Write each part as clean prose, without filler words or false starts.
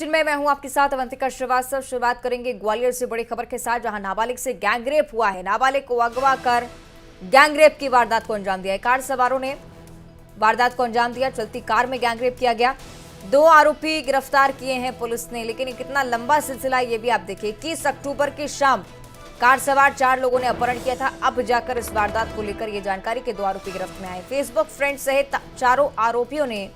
जिनमें मैं हूं आपके साथ अवंतिका श्रीवास्तव। शुरुआत करेंगे ग्वालियर से बड़ी खबर के साथ, जहां नाबालिग से गैंगरेप हुआ है। नाबालिग को अगवा कर गैंगरेप की वारदात को अंजाम दिया है। कार सवारों ने वारदात को अंजाम दिया। चलती कार में गैंगरेप किया गया। 2 आरोपी गिरफ्तार किए हैं पुलिस ने, लेकिन कितना लंबा सिलसिला ये भी आप देखिए। 21 अक्टूबर की शाम कार सवार 4 लोगों ने अपहरण किया था। अब जाकर इस वारदात को लेकर ये जानकारी के 2 आरोपी गिरफ्त में आए। फेसबुक फ्रेंड सहित 4 आरोपियों ने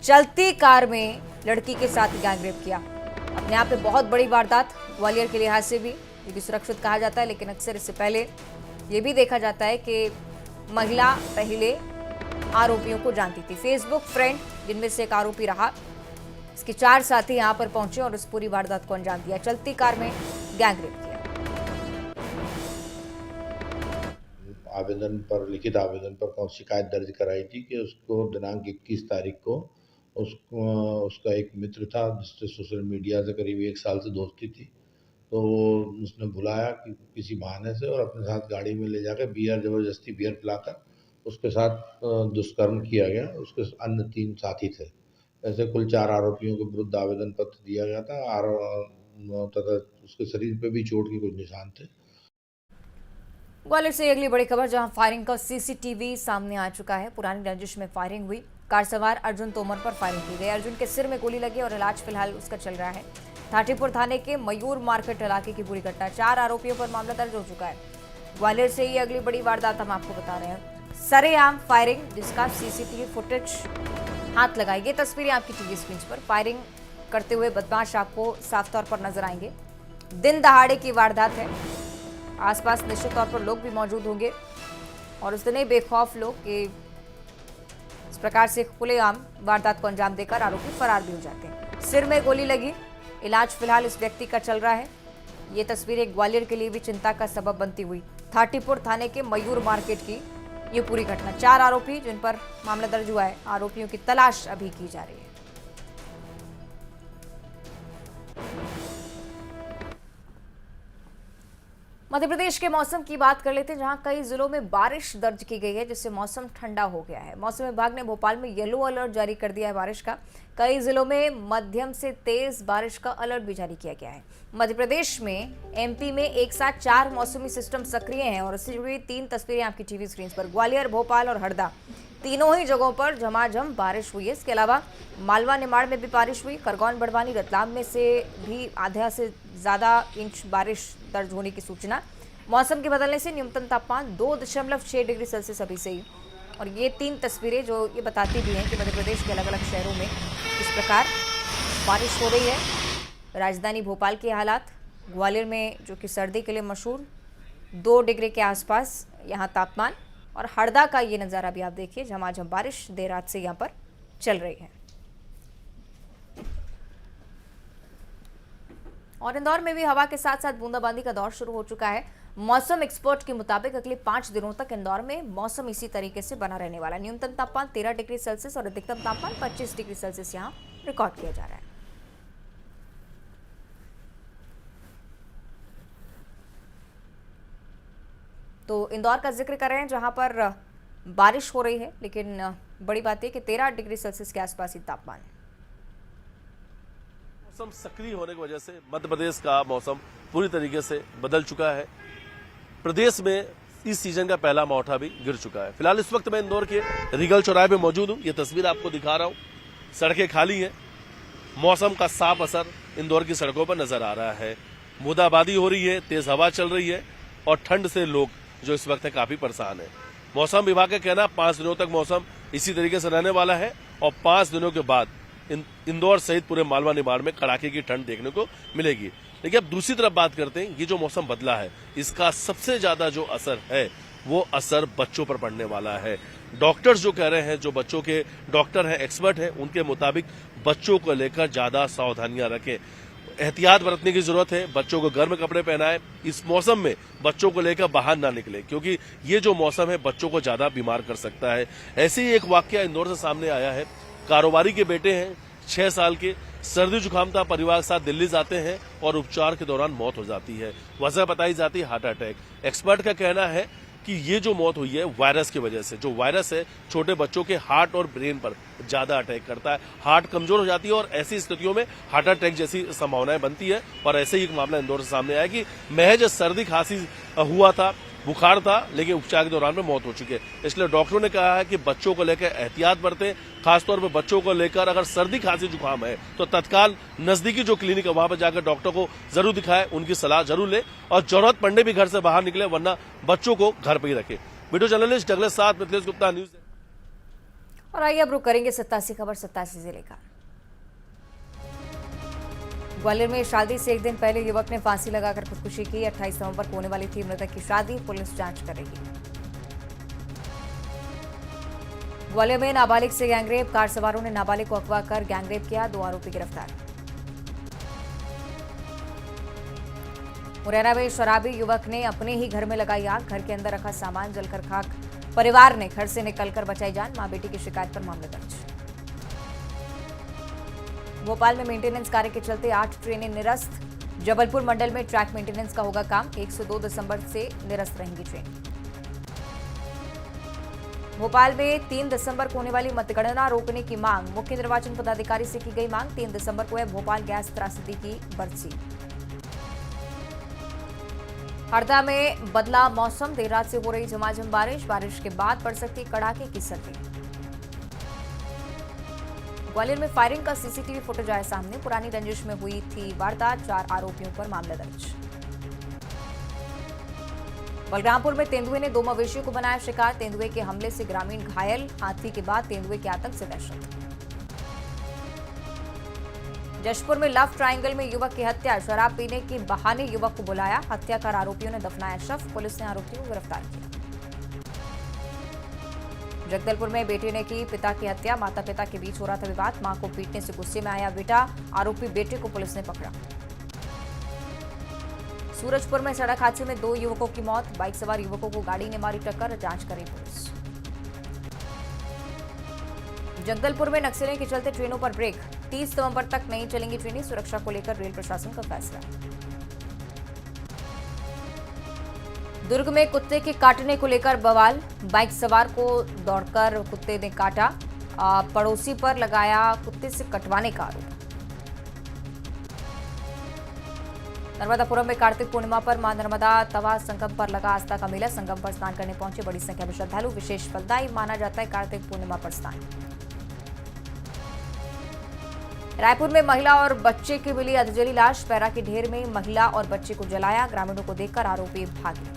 चलती कार में लड़की के साथ गैंगरेप किया। अपने आप में बहुत बड़ी वारदात, ग्वालियर के लिहाज से भी ये भी सुरक्षित कहा जाता है, लेकिन अक्सर इससे पहले ये भी देखा जाता है कि महिला पहले आरोपियों को जानती थी। फेसबुक फ्रेंड जिनमें से एक आरोपी रहा, इसके 4 साथी यहां पर पहुंचे और इस पूरी वारदात को अंजाम दिया। चलती कार में गैंगरेप किया। आवेदन पर, लिखित आवेदन पर शिकायत दर्ज कराई थी कि उसको दिनांक 21 तारीख को उसका एक मित्र था जिससे सोशल मीडिया से करीब 1 साल से दोस्ती थी। तो उसने बुलाया कि किसी बहाने से और अपने साथ गाड़ी में ले जाकर जबरदस्ती बियर पिलाकर उसके साथ दुष्कर्म किया गया। उसके अन्य 3 साथी थे। ऐसे कुल 4 आरोपियों के विरुद्ध आवेदन पत्र दिया गया था तथा उसके शरीर पर भी चोट के कुछ निशान थे। ग्वालियर से अगली बड़ी खबर, जहां फायरिंग का सीसीटीवी सामने आ चुका है। पुरानी रंजिश में फायरिंग हुई। कार सवार अर्जुन तोमर पर फायरिंग की गई। अर्जुन के सिर में गोली लगी और इलाज फिलहाल उसका चल रहा है। थाटीपुर थाने के मयूर मार्केट इलाके की पूरी घटना। 4 आरोपियों पर मामला दर्ज हो चुका है। ग्वालियर से ये अगली बड़ी वारदात हम आपको बता रहे हैं। सरेआम फायरिंग, जिसका सीसीटीवी फुटेज हाथ लगाई। ये तस्वीरें आपकी टीवी स्क्रीन पर। फायरिंग करते हुए बदमाश आपको साफ तौर पर नजर आएंगे। दिन दहाड़े की वारदात है। आसपास निश्चित तौर पर लोग भी मौजूद होंगे और इतने बेखौफ लोग कि इस प्रकार से खुलेआम वारदात को अंजाम देकर आरोपी फरार भी हो जाते हैं। सिर में गोली लगी, इलाज फिलहाल इस व्यक्ति का चल रहा है। ये तस्वीरें ग्वालियर के लिए भी चिंता का सबब बनती हुई। थाटीपुर थाने के मयूर मार्केट की ये पूरी घटना। 4 आरोपी जिन पर मामला दर्ज हुआ है, आरोपियों की तलाश अभी की जा रही है। मध्य प्रदेश के मौसम की बात कर लेते हैं, जहां कई जिलों में बारिश दर्ज की गई है, जिससे मौसम ठंडा हो गया है। मौसम विभाग ने भोपाल में येलो अलर्ट जारी कर दिया है बारिश का। कई जिलों में मध्यम से तेज बारिश का अलर्ट भी जारी किया गया है। मध्य प्रदेश में एमपी में एक साथ 4 मौसमी सिस्टम सक्रिय हैं और इससे जुड़ी 3 तस्वीरें आपकी टीवी स्क्रीन पर। ग्वालियर, भोपाल और हरदा, तीनों ही जगहों पर झमाझम बारिश हुई है। इसके अलावा मालवा निमाड़ में भी बारिश हुई। खरगोन, बड़वानी, रतलाम में से भी आधा से ज्यादा इंच बारिश दर्ज होने की सूचना। मौसम के बदलने से न्यूनतम तापमान 2.6 डिग्री सेल्सियस अभी से ही। और ये 3 तस्वीरें जो ये बताती भी हैं कि मध्य प्रदेश के अलग अलग शहरों में इस प्रकार बारिश हो रही है। राजधानी भोपाल के हालात, ग्वालियर में जो कि सर्दी के लिए मशहूर, 2 डिग्री के आसपास यहाँ तापमान। और हरदा का ये नज़ारा भी आप देखिए, झमाझम बारिश देर रात से यहाँ पर चल रही है। और इंदौर में भी हवा के साथ साथ बूंदाबांदी का दौर शुरू हो चुका है। मौसम एक्सपर्ट के मुताबिक अगले 5 दिनों तक इंदौर में मौसम इसी तरीके से बना रहने वाला है। न्यूनतम तापमान 13 डिग्री सेल्सियस और अधिकतम तापमान 25 डिग्री सेल्सियस यहाँ रिकॉर्ड किया जा रहा है। तो इंदौर का जिक्र कर रहे हैं, जहां पर बारिश हो रही है, लेकिन बड़ी बात है कि 13 डिग्री सेल्सियस के आसपास ही तापमान है। मौसम सक्रिय होने की वजह से मध्य प्रदेश का मौसम पूरी तरीके से बदल चुका है। प्रदेश में इस सीजन का पहला मौठा भी गिर चुका है। फिलहाल इस वक्त मैं इंदौर के रिगल चौराहे पे मौजूद हूं। ये तस्वीर आपको दिखा रहा हूं। सड़कें खाली हैं। मौसम का साफ असर इंदौर की सड़कों पर नजर आ रहा है। बूंदाबांदी हो रही है, तेज हवा चल रही है और ठंड से लोग जो इस वक्त है काफी परेशान है। मौसम विभाग का कहना 5 दिनों तक मौसम इसी तरीके से रहने वाला है और 5 दिनों के बाद इंदौर सहित पूरे मालवा निमाड़ में कड़ाके की ठंड देखने को मिलेगी। लेकिन अब दूसरी तरफ बात करते हैं, ये जो मौसम बदला है, इसका सबसे ज्यादा जो असर है वो असर बच्चों पर पड़ने वाला है। डॉक्टर्स जो कह रहे हैं, जो बच्चों के डॉक्टर हैं, एक्सपर्ट हैं, उनके मुताबिक बच्चों को लेकर ज्यादा सावधानियां रखें, एहतियात बरतने की जरूरत है। बच्चों को गर्म कपड़े पहनाएं। इस मौसम में बच्चों को लेकर बाहर ना निकले, क्योंकि ये जो मौसम है बच्चों को ज्यादा बीमार कर सकता है। ऐसे ही एक वाकया इंदौर से सामने आया है। कारोबारी के बेटे हैं, 6 साल के, सर्दी जुकाम था, परिवार के साथ दिल्ली जाते हैं और उपचार के दौरान मौत हो जाती है। वजह बताई जाती है हार्ट अटैक। एक्सपर्ट का कहना है कि ये जो मौत हुई है वायरस की वजह से। जो वायरस है छोटे बच्चों के हार्ट और ब्रेन पर ज्यादा अटैक करता है, हार्ट कमजोर हो जाती है और ऐसी स्थितियों में हार्ट अटैक जैसी संभावनाएं बनती है। और ऐसे ही एक मामला इंदौर से सामने आया कि महज सर्दी खांसी हुआ था, बुखार था, लेकिन उपचार के दौरान में मौत हो चुकी है। इसलिए डॉक्टरों ने कहा है कि बच्चों को लेकर एहतियात बरतें, खासतौर पर बच्चों को लेकर अगर सर्दी खांसी जुकाम है तो तत्काल नजदीकी जो क्लिनिक है वहां पर जाकर डॉक्टर को जरूर दिखाएं, उनकी सलाह जरूर लें और जरूरत पड़ने भी घर से बाहर निकले, वरना बच्चों को घर पर ही रखें। वीडियो जर्नलिस्ट डगलस साथ मिथिलेश गुप्ता, न्यूज। और आइए अब रुक करेंगे 87 खबर 87 जिले का। ग्वालियर में शादी से एक दिन पहले युवक ने फांसी लगाकर खुदकुशी की। 28 नवंबर को होने वाली थी मृतक की शादी, पुलिस जांच करेगी। ग्वालियर में नाबालिग से गैंगरेप, कार सवारों ने नाबालिग को अगवा कर गैंगरेप किया, 2 आरोपी गिरफ्तार। मुरैना में शराबी युवक ने अपने ही घर में लगाई आग, घर के अंदर रखा सामान जलकर खाक, परिवार ने घर से निकलकर बचाई जान, मां बेटी की शिकायत पर मामला दर्ज। भोपाल में मेंटेनेंस कार्य के चलते 8 ट्रेनें निरस्त, जबलपुर मंडल में ट्रैक मेंटेनेंस का होगा काम, 1 से 2 दिसंबर से निरस्त रहेंगी ट्रेन। भोपाल में 3 दिसंबर को होने वाली मतगणना रोकने की मांग, मुख्य निर्वाचन पदाधिकारी से की गई मांग। 3 दिसंबर को है भोपाल गैस त्रासदी की बरसी। हरदा में बदला मौसम, देर रात से हो रही झमाझम बारिश, बारिश के बाद पड़ सकती कड़ाके की सर्दी। ग्वालियर में फायरिंग का सीसीटीवी फुटेज आया सामने, पुरानी रंजिश में हुई थी वारदात, 4 आरोपियों पर मामला दर्ज। बलरामपुर में तेंदुए ने 2 मवेशियों को बनाया शिकार, तेंदुए के हमले से ग्रामीण घायल, हाथी के बाद तेंदुए के आतंक से दहशत। जशपुर में लव ट्रायंगल में युवक की हत्या, शराब पीने के बहाने युवक को बुलाया, हत्याकार आरोपियों ने दफनाया शव, पुलिस ने आरोपियों को गिरफ्तार किया। जगदलपुर में बेटे ने की पिता की हत्या, माता पिता के बीच हो रहा था विवाद, मां को पीटने से गुस्से में आया बेटा, आरोपी बेटे को पुलिस ने पकड़ा। सूरजपुर में सड़क हादसे में 2 युवकों की मौत, बाइक सवार युवकों को गाड़ी ने मारी टक्कर, जांच करी पुलिस। जगदलपुर में नक्सलियों के चलते ट्रेनों पर ब्रेक, 30 नवंबर तक नहीं चलेंगी ट्रेनें, सुरक्षा को लेकर रेल प्रशासन का फैसला। दुर्ग में कुत्ते के काटने को लेकर बवाल, बाइक सवार को दौड़कर कुत्ते ने काटा, पड़ोसी पर लगाया कुत्ते से कटवाने का आरोप। नर्मदापुरम में कार्तिक पूर्णिमा पर मां नर्मदा तवा संगम पर लगा आस्था का मेला, संगम पर स्नान करने पहुंचे बड़ी संख्या में श्रद्धालु, विशेष फलदायी माना जाता है कार्तिक पूर्णिमा पर स्नान। रायपुर में महिला और बच्चे की मिली अधजली लाश, पैरा के ढेर में महिला और बच्चे को जलाया, ग्रामीणों को देखकर आरोपी भागे।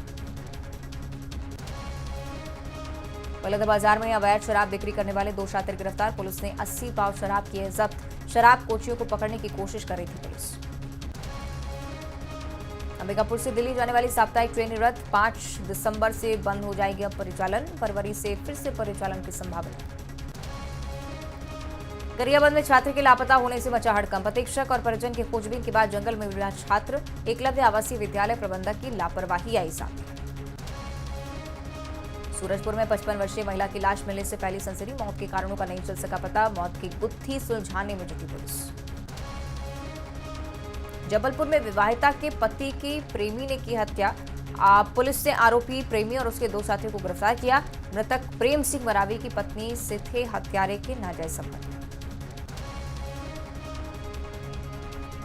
बलद बाजार में अवैध शराब बिक्री करने वाले 2 शातिर गिरफ्तार, पुलिस ने 80 पाव शराब किए जब्त, शराब कोचियों को पकड़ने की कोशिश कर रही थी पुलिस। अंबिकापुर से दिल्ली जाने वाली साप्ताहिक ट्रेन रद्द, 5 दिसंबर से बंद हो जाएगी अब परिचालन, फरवरी से फिर से परिचालन की संभावना। गरियाबंद में छात्र के लापता होने से मचा हड़कंप, अधीक्षक और परिजन की खोजबीन के बाद जंगल में मिला छात्र, एकलव्य आवासीय विद्यालय प्रबंधक की लापरवाही आई सामने। सूरजपुर में 55 वर्षीय महिला की लाश मिलने से पहली सनसनी, मौत के कारणों का नहीं चल सका पता, मौत की गुत्थी सुलझाने में जुटी पुलिस। जबलपुर में विवाहिता के पति की प्रेमी ने की हत्या, पुलिस ने आरोपी प्रेमी और उसके 2 साथियों को गिरफ्तार किया, मृतक प्रेम सिंह मरावी की पत्नी से थे हत्यारे के नाजायज संबंध।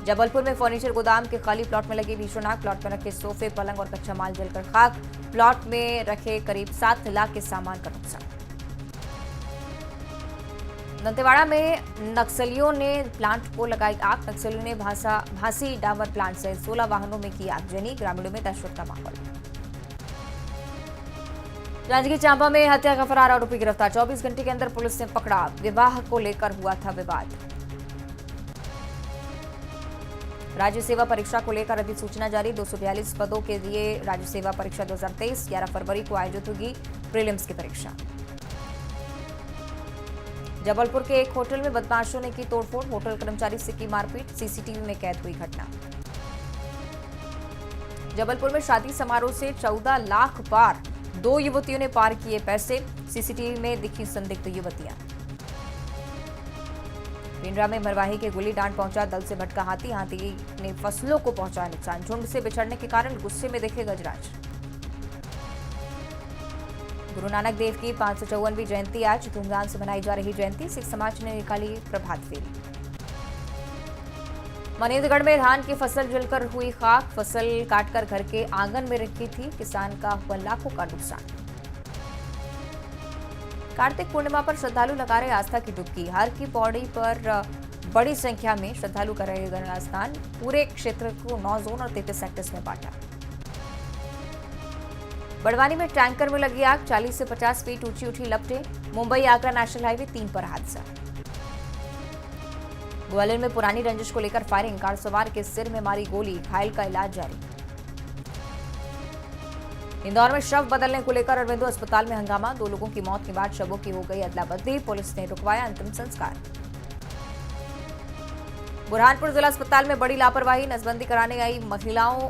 जबलपुर में फर्नीचर गोदाम के खाली प्लॉट में लगी भीषण आग, प्लॉट में रखे सोफे, पलंग और कच्चा माल जलकर खाक, प्लॉट में रखे करीब 7 लाख के सामान का नुकसान। दंतेवाड़ा में नक्सलियों ने प्लांट को लगाई आग, नक्सलियों ने भांसी डामर प्लांट से 16 वाहनों में की आगजनी, ग्रामीणों में दहशत का माहौल। जांजगीर चांपा में हत्या का फरार आरोपी गिरफ्तार, 24 घंटे के अंदर पुलिस ने पकड़ा, विवाह को लेकर हुआ था विवाद। राज्य सेवा परीक्षा को लेकर अधिसूचना जारी, 242 पदों के लिए राज्य सेवा परीक्षा 2023, 11 फरवरी को आयोजित होगी प्रीलिम्स की परीक्षा। जबलपुर के एक होटल में बदमाशों ने की तोड़फोड़, होटल कर्मचारी से की मारपीट, सीसीटीवी में कैद हुई घटना। जबलपुर में शादी समारोह से 14 लाख पार, 2 युवतियों ने पार किए पैसे, सीसीटीवी में दिखी संदिग्ध युवतियां। पिंडरा में मरवाही के गुली डांड पहुंचा दल से भटका हाथी, हाथी ने फसलों को पहुंचाया नुकसान, झुंड से बिछड़ने के कारण गुस्से में दिखे गजराज। गुरु नानक देव की 554वीं जयंती आज धूमधाम से मनाई जा रही जयंती, सिख समाज ने निकाली प्रभात फेरी। मनेंद्रगढ़ में धान की फसल जलकर हुई खाक, फसल काटकर घर के आंगन में रखी थी, किसान का हुआ लाखों का नुकसान। कार्तिक पूर्णिमा पर श्रद्धालु लगा रहे आस्था की डुबकी, हर की पौड़ी पर बड़ी संख्या में श्रद्धालु कर रहे गंगा स्नान, पूरे क्षेत्र को 9 जोन और 33 सेक्टर्स में बांटा। बड़वानी में टैंकर में लगी आग, 40 से 50 फीट ऊंची उठी लपटें, मुंबई आगरा नेशनल हाईवे 3 पर हादसा। ग्वालियर में पुरानी रंजिश को लेकर फायरिंग, कार सवार के सिर में मारी गोली, घायल का इलाज जारी। इंदौर में शव बदलने को लेकर अरविंदो अस्पताल में हंगामा, 2 लोगों की मौत के बाद शवों की हो गई अदला बदली, पुलिस ने रुकवाया अंतिम संस्कार। बुरहानपुर जिला अस्पताल में बड़ी लापरवाही, नसबंदी कराने आई महिलाओं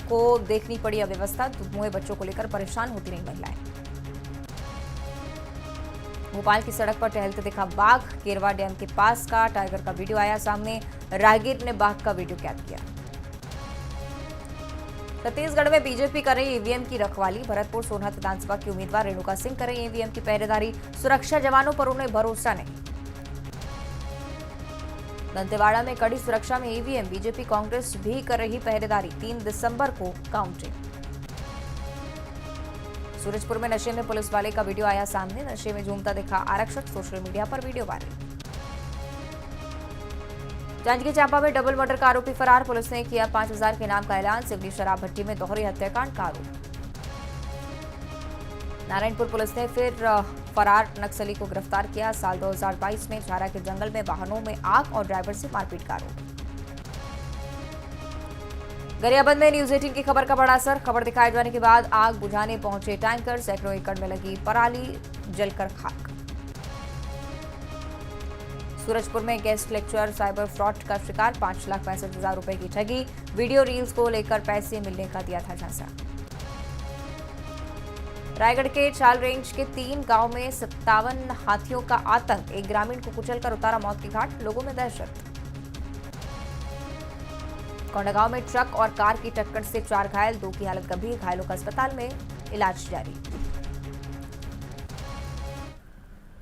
को देखनी पड़ी अव्यवस्था, मुए बच्चों को लेकर परेशान होती रही महिलाएं। भोपाल की सड़क पर टहलते दिखा बाघ, केरवा डैम के पास का टाइगर का वीडियो आया सामने, राहगीर ने बाघ का वीडियो कैद किया। छत्तीसगढ़ में बीजेपी कर रही ईवीएम की रखवाली, भरतपुर सोनहत विधानसभा की उम्मीदवार रेणुका सिंह कर रही ईवीएम की पहरेदारी, सुरक्षा जवानों पर उन्हें भरोसा नहीं। दंतेवाड़ा में कड़ी सुरक्षा में ईवीएम, बीजेपी कांग्रेस भी कर रही पहरेदारी, 3 दिसंबर को काउंटिंग। सूरजपुर में नशे में पुलिस वाले का वीडियो आया सामने, नशे में झूमता दिखा आरक्षक, सोशल मीडिया पर वीडियो वायरल। जांजगीर चांपा में डबल मर्डर का आरोपी फरार, पुलिस ने किया 5000 के इनाम का ऐलान, सिवनी शराब भट्टी में दोहरी हत्याकांड का आरोप। नारायणपुर पुलिस ने फिर फरार नक्सली को गिरफ्तार किया, साल 2022 में झारा के जंगल में वाहनों में आग और ड्राइवर से मारपीट का आरोप। गरियाबंद में न्यूज 18 की खबर का बड़ा असर, खबर दिखाए जाने के बाद आग बुझाने पहुंचे टैंकर, सैकड़ों एकड़ में लगी पराली जलकर खाक। सूरजपुर में गेस्ट लेक्चरर साइबर फ्रॉड का शिकार, 5,65,000 रुपए की ठगी, वीडियो रील्स को लेकर पैसे मिलने का दिया था झांसा। रायगढ़ के चाल रेंज के 3 गांव में 57 हाथियों का आतंक, एक ग्रामीण को कुचलकर उतारा मौत की घाट, लोगों में दहशत। कोंडागांव में ट्रक और कार की टक्कर से 4 घायल, 2 की हालत गंभीर, घायलों का अस्पताल में इलाज जारी।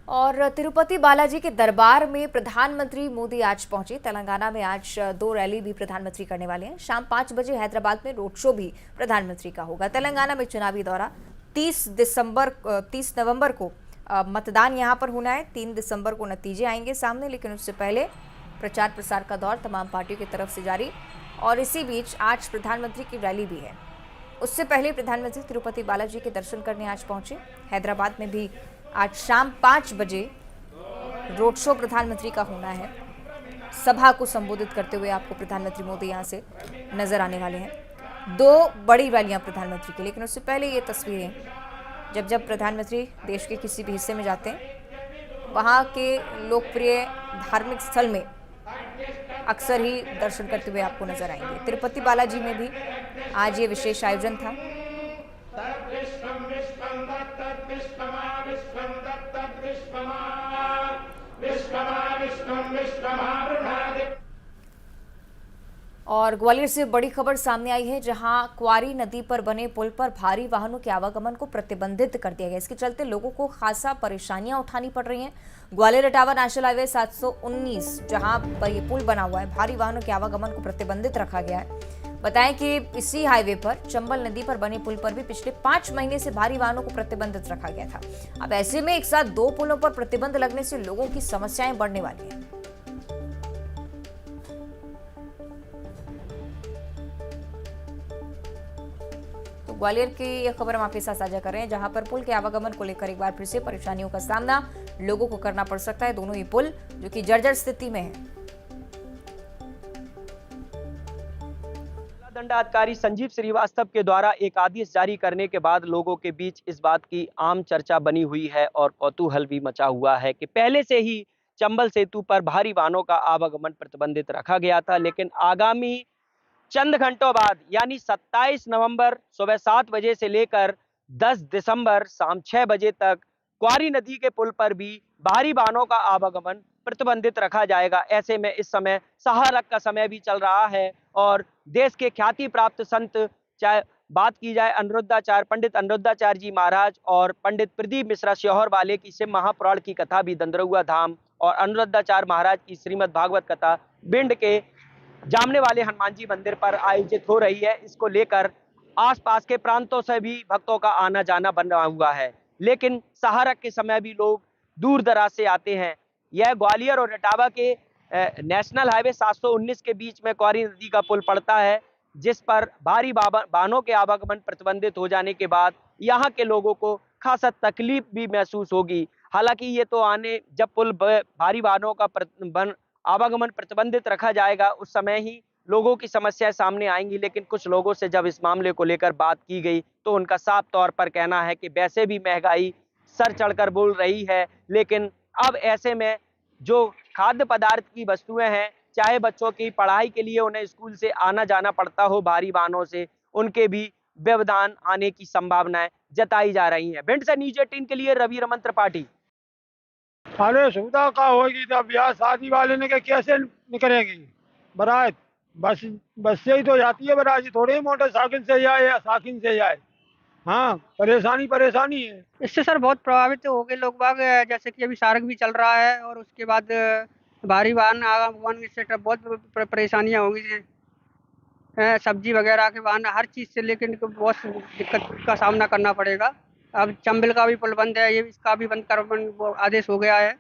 और तिरुपति बालाजी के दरबार में प्रधानमंत्री मोदी आज पहुंचे। तेलंगाना में आज 2 रैली भी प्रधानमंत्री करने वाले हैं। शाम 5 बजे हैदराबाद में रोड शो भी प्रधानमंत्री का होगा। तेलंगाना में चुनावी दौरा, 30 नवंबर को मतदान यहां पर होना है, 3 दिसंबर को नतीजे आएंगे सामने, लेकिन उससे पहले प्रचार प्रसार का दौर तमाम पार्टियों की तरफ से जारी। और इसी बीच आज प्रधानमंत्री की रैली भी है। उससे पहले प्रधानमंत्री तिरुपति बालाजी के दर्शन करने आज पहुंचे। हैदराबाद में भी आज शाम 5 बजे रोड शो प्रधानमंत्री का होना है। सभा को संबोधित करते हुए आपको प्रधानमंत्री मोदी यहां से नजर आने वाले हैं। 2 बड़ी रैलियां प्रधानमंत्री की, लेकिन उससे पहले ये तस्वीरें जब प्रधानमंत्री देश के किसी भी हिस्से में जाते हैं, वहां के लोकप्रिय धार्मिक स्थल में अक्सर ही दर्शन करते हुए आपको नजर आएंगे। तिरुपति बालाजी में भी आज ये विशेष आयोजन था। और ग्वालियर से बड़ी खबर सामने आई है, जहां क्वारी नदी पर बने पुल पर भारी वाहनों के आवागमन को प्रतिबंधित कर दिया गया। इसके चलते लोगों को खासा परेशानियां उठानी पड़ रही हैं। ग्वालियर इटावा नेशनल हाईवे 719 जहां पर ये पुल बना हुआ है, भारी वाहनों के आवागमन को प्रतिबंधित रखा गया है। बताएं कि इसी हाईवे पर चंबल नदी पर बने पुल पर भी पिछले 5 महीने से भारी वाहनों को प्रतिबंधित रखा गया था। अब ऐसे में एक साथ 2 पुलों पर प्रतिबंध लगने से लोगों की समस्याएं बढ़ने वाली हैं। ग्वालियर की यह खबर हम आपके साथ साझा कर रहे हैं, जहां पर पुल के आवागमन को लेकर एक बार फिर से परेशानियों का सामना लोगों को करना पड़ सकता है। दोनों ही पुल जो कि जर्जर स्थिति में है। दंडाधिकारी संजीव श्रीवास्तव के द्वारा एक आदेश जारी करने के बाद लोगों के बीच इस बात की आम चर्चा बनी हुई है और कौतूहल भी मचा हुआ है कि पहले से ही चंबल सेतु पर भारी वाहनों का आवागमन प्रतिबंधित रखा गया था, लेकिन आगामी चंद घंटों बाद यानी 27 नवंबर सुबह 7 बजे से लेकर 10 दिसंबर शाम 6 बजे तक क्वारी नदी के पुल पर भी भारी वाहनों का आवागमन प्रतिबंधित रखा जाएगा। ऐसे में इस समय सहारक का समय भी चल रहा है और देश के ख्याति प्राप्त संत चाहे बात की जाए अनुरुद्धाचार्य, पंडित अनुरुद्धाचार्य जी महाराज और पंडित प्रदीप मिश्रा श्योहर वाले की शिव महापुराण की कथा भी दंदरुआ धाम और अनुरुद्धाचार्य महाराज की श्रीमद् भागवत कथा भिंड के जामने वाले हनुमान जी मंदिर पर आयोजित हो रही है। इसको लेकर आसपास के प्रांतों से भी भक्तों का आना जाना बना हुआ है, लेकिन सहारक के समय भी लोग दूर दराज से आते हैं। यह ग्वालियर और इटावा के नेशनल हाईवे 719 के बीच में क्वारी नदी का पुल पड़ता है, जिस पर भारी वाहनों के आवागमन प्रतिबंधित हो जाने के बाद यहाँ के लोगों को खासा तकलीफ भी महसूस होगी। हालांकि ये तो आने जब पुल भारी वाहनों का आवागमन प्रतिबंधित रखा जाएगा उस समय ही लोगों की समस्याएं सामने आएंगी, लेकिन कुछ लोगों से जब इस मामले को लेकर बात की गई तो उनका साफ तौर पर कहना है कि वैसे भी महंगाई सर चढ़कर बोल रही है, लेकिन अब ऐसे में जो खाद्य पदार्थ की वस्तुएं हैं, चाहे बच्चों की पढ़ाई के लिए उन्हें स्कूल से आना जाना पड़ता हो भारी वाहनों से, उनके भी व्यवधान आने की संभावनाएं जताई जा रही हैं। भिंड से न्यूज़ 18 के लिए रवि रमन त्रिपाठी। अरे सुविधा का होगी तो ब्याह शादी वाले ने कैसे निकलेंगी बारात? बस से ही तो जाती है बारात, थोड़ी मोटरसाइकिल से जाए या साइकिल से जाए। हाँ, परेशानी है। इससे सर बहुत प्रभावित हो गए लोग बाग, जैसे कि अभी सारक भी चल रहा है और उसके बाद भारी वाहन आगमन से बहुत परेशानियाँ होंगी। सब्जी वगैरह के वाहन हर चीज़ से लेकिन बहुत दिक्कत का सामना करना पड़ेगा। अब चंबल का भी पुल बंद है, ये इसका भी बंद कर आदेश हो गया है।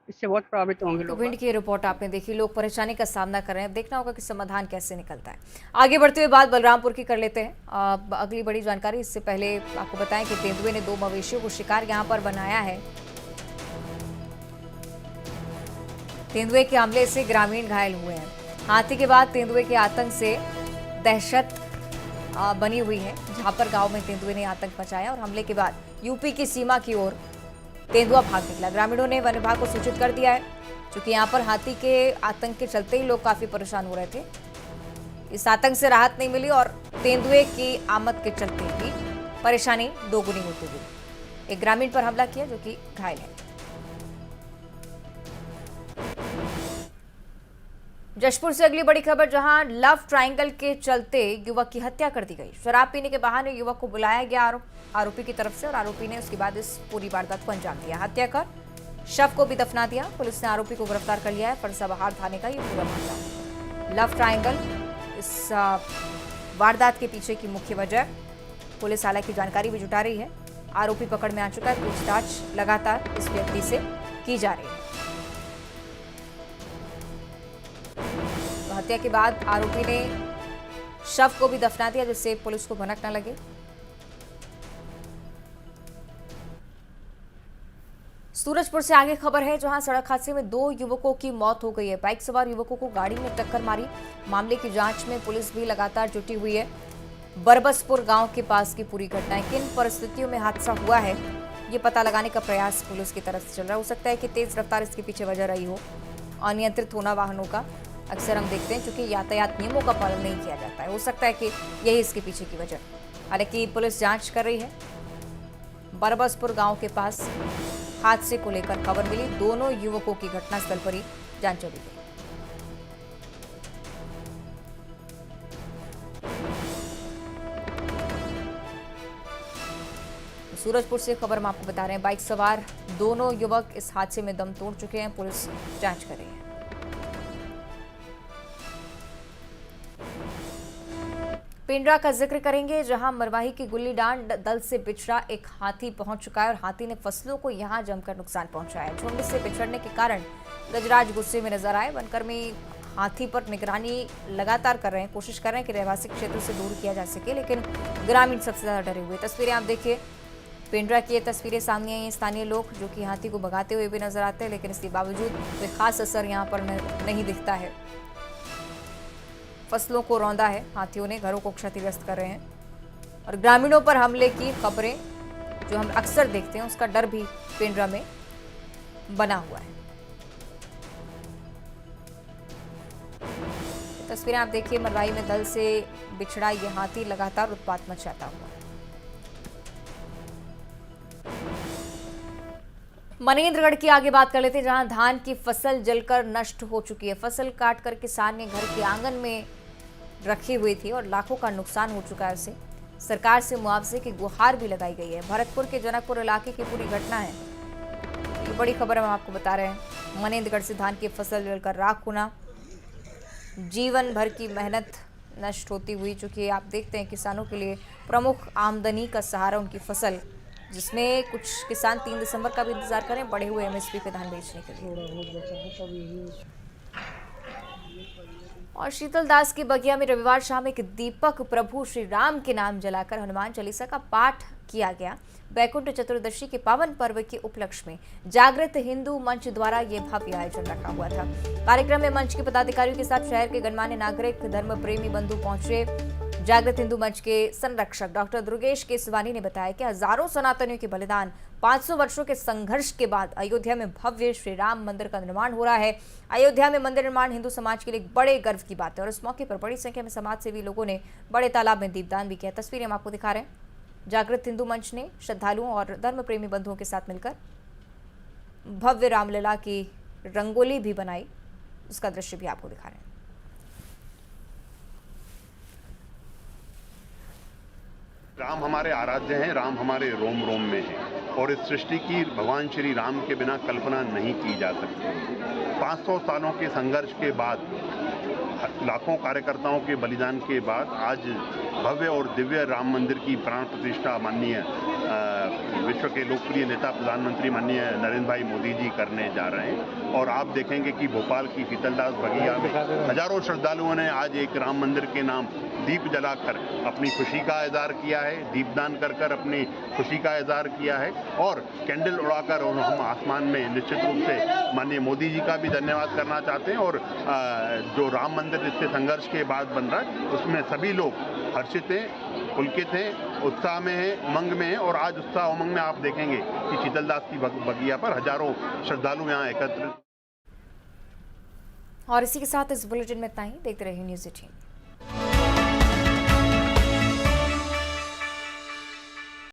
इससे बहुत प्रभावित होंगे तो लोग। भिंड की रिपोर्ट आपने देखी, लोग परेशानी का सामना कर रहे हैं। देखना होगा कि समाधान कैसे निकलता है। आगे बढ़ते हुए बात बलरामपुर की कर लेते हैं। अगली बड़ी जानकारी, इससे पहले आपको बताएं कि तेंदुए ने 2 मवेशियों को शिकार यहां पर बनाया है। तेंदुए के हमले से ग्रामीण घायल हुए हैं। हाथी के बाद तेंदुए के आतंक से दहशत बनी हुई है। जहां पर गांव में तेंदुए ने आतंक मचाया और हमले के बाद यूपी की सीमा की ओर तेंदुआ भाग निकला। ग्रामीणों ने वन विभाग को सूचित कर दिया है, क्योंकि यहाँ पर हाथी के आतंक के चलते ही लोग काफी परेशान हो रहे थे। इस आतंक से राहत नहीं मिली और तेंदुए की आमद के चलते भी परेशानी दोगुनी होती गई। एक ग्रामीण पर हमला किया जो कि घायल है। जशपुर से अगली बड़ी खबर, जहां लव ट्रायंगल के चलते युवक की हत्या कर दी गई। शराब पीने के बहाने युवक को बुलाया गया आरोपी की तरफ से और आरोपी ने उसके बाद इस पूरी वारदात को अंजाम दिया। हत्या कर शव को भी दफना दिया। पुलिस ने आरोपी को गिरफ्तार कर लिया है। फरसाबहार थाने का ये पूरा मामला। लव ट्रायंगल इस वारदात के पीछे की मुख्य वजह। पुलिस हालांकि जानकारी भी जुटा रही है। आरोपी पकड़ में आ चुका है। पूछताछ लगातार इस व्यक्ति से की जा रही है। हत्या के बाद आरोपी ने शव को भी दफना दिया, जिससे पुलिस को भनक न लगे। सूरजपुर से आगे खबर है, जहां सड़क हादसे में 2 युवकों की मौत हो गई है। बाइक सवार युवकों को गाड़ी ने टक्कर मारी। मामले की जांच में पुलिस भी लगातार जुटी हुई है। बरबसपुर गांव के पास की पूरी घटना है। किन परिस्थितियों में हादसा हुआ है, ये पता लगाने का प्रयास पुलिस की तरफ से चल रहा है। हो सकता है कि तेज रफ्तार इसके पीछे वजह रही हो, अनियंत्रित होना वाहनों का। अक्सर हम देखते हैं क्योंकि यातायात नियमों का पालन नहीं किया जाता है। हो सकता है कि यही इसके पीछे की वजह। हालांकि पुलिस जांच कर रही है। बरबसपुर गांव के पास हादसे को लेकर खबर मिली। दोनों युवकों की घटनास्थल पर ही जान चली गई। सूरजपुर से खबर हम आपको बता रहे हैं। बाइक सवार दोनों युवक इस हादसे में दम तोड़ चुके हैं। पुलिस जांच कर रही है। पिंडरा का जिक्र करेंगे, जहां मरवाही की गुल्ली डांड दल से बिछड़ा एक हाथी पहुंच चुका है और हाथी ने फसलों को यहां जमकर नुकसान पहुंचाया है। झुंड से बिछड़ने के कारण गजराज गुस्से में नजर आए। वनकर्मी हाथी पर निगरानी लगातार कर रहे हैं, कोशिश कर रहे हैं कि रहवासी क्षेत्र से दूर किया जा सके, लेकिन ग्रामीण सबसे ज्यादा डरे हुए। तस्वीरें आप देखिए, पिंडरा की ये तस्वीरें सामने आई हैं। स्थानीय लोग जो कि हाथी को भगाते हुए भी नजर आते हैं, लेकिन इसके बावजूद कोई खास असर यहाँ पर नहीं दिखता है। फसलों को रौंदा है हाथियों ने, घरों को क्षतिग्रस्त कर रहे हैं और ग्रामीणों पर हमले की खबरें जो हम अक्सर देखते हैं, उसका डर भी पिंडरा में बना हुआ है। तस्वीरें आप देखिए, मरवाई में दल से बिछड़ा ये हाथी लगातार उत्पात मचाता हुआ। मनेन्द्रगढ़ की आगे बात कर लेते हैं, जहां धान की फसल जलकर नष्ट हो चुकी है। फसल काटकर किसान ने घर के आंगन में रखी हुई थी और लाखों का नुकसान हो चुका है उसे। सरकार से मुआवजे की गुहार भी लगाई गई है। भरतपुर के जनकपुर इलाके की पूरी घटना है, ये बड़ी खबर हम आपको बता रहे हैं। मनेंद्रगढ़ से धान की फसल जलकर राख होना, जीवन भर की मेहनत नष्ट होती हुई, चूंकि आप देखते हैं किसानों के लिए प्रमुख आमदनी का सहारा उनकी फसल, जिसमें कुछ किसान 3 दिसंबर का भी इंतजार करें बढ़े हुए एमएसपी पे धान बेचने के लिए। और शीतल दास की बगिया में रविवार शाम एक दीपक प्रभु श्री राम के नाम जलाकर हनुमान चालीसा का पाठ किया गया। वैकुंठ चतुर्दशी के पावन पर्व के उपलक्ष्य में जागृत हिंदू मंच द्वारा ये भव्य आयोजन रखा हुआ था। कार्यक्रम में मंच के पदाधिकारियों के साथ शहर के गणमान्य नागरिक, धर्म प्रेमी बंधु पहुंचे। जागृत हिंदू मंच के संरक्षक डॉक्टर दुर्गेश केसवानी ने बताया कि हजारों सनातनियों के बलिदान, 500 वर्षों के संघर्ष के बाद अयोध्या में भव्य श्री राम मंदिर का निर्माण हो रहा है। अयोध्या में मंदिर निर्माण हिंदू समाज के लिए एक बड़े गर्व की बात है और इस मौके पर बड़ी संख्या में समाज सेवी लोगों ने बड़े तालाब में दीपदान भी किया। तस्वीरें हम आपको दिखा रहे हैं। जागृत हिंदू मंच ने श्रद्धालुओं और धर्म प्रेमी बंधुओं के साथ मिलकर भव्य रामलीला की रंगोली भी बनाई, उसका दृश्य भी आपको दिखा रहे हैं। राम हमारे आराध्य हैं, राम हमारे रोम रोम में हैं और इस सृष्टि की भगवान श्री राम के बिना कल्पना नहीं की जा सकती। 500 सालों के संघर्ष के बाद, लाखों कार्यकर्ताओं के बलिदान के बाद आज भव्य और दिव्य राम मंदिर की प्राण प्रतिष्ठा माननीय विश्व के लोकप्रिय नेता प्रधानमंत्री माननीय नरेंद्र भाई मोदी जी करने जा रहे हैं। और आप देखेंगे कि भोपाल की शीतलदास बगिया में हजारों श्रद्धालुओं ने आज एक राम मंदिर के नाम दीप जलाकर अपनी खुशी का इजहार किया है, दीपदान कर कर अपनी खुशी का इजहार किया है और कैंडल उड़ाकर और हम आसमान में निश्चित रूप से माननीय मोदी जी का भी धन्यवाद करना चाहते हैं। और जो राम मंदिर जिससे संघर्ष के बाद बन रहा है उसमें सभी लोग हर्षित हैं, पुलकित हैं, उत्साह में हैं, उमंग में हैं। और आज उत्साह उमंग में आप देखेंगे कि शीतलदास की बगिया पर हजारों श्रद्धालु यहाँ एकत्र। और इसी के साथ इस बुलेटिन में इतना ही। देखते रहिए न्यूज़ 18।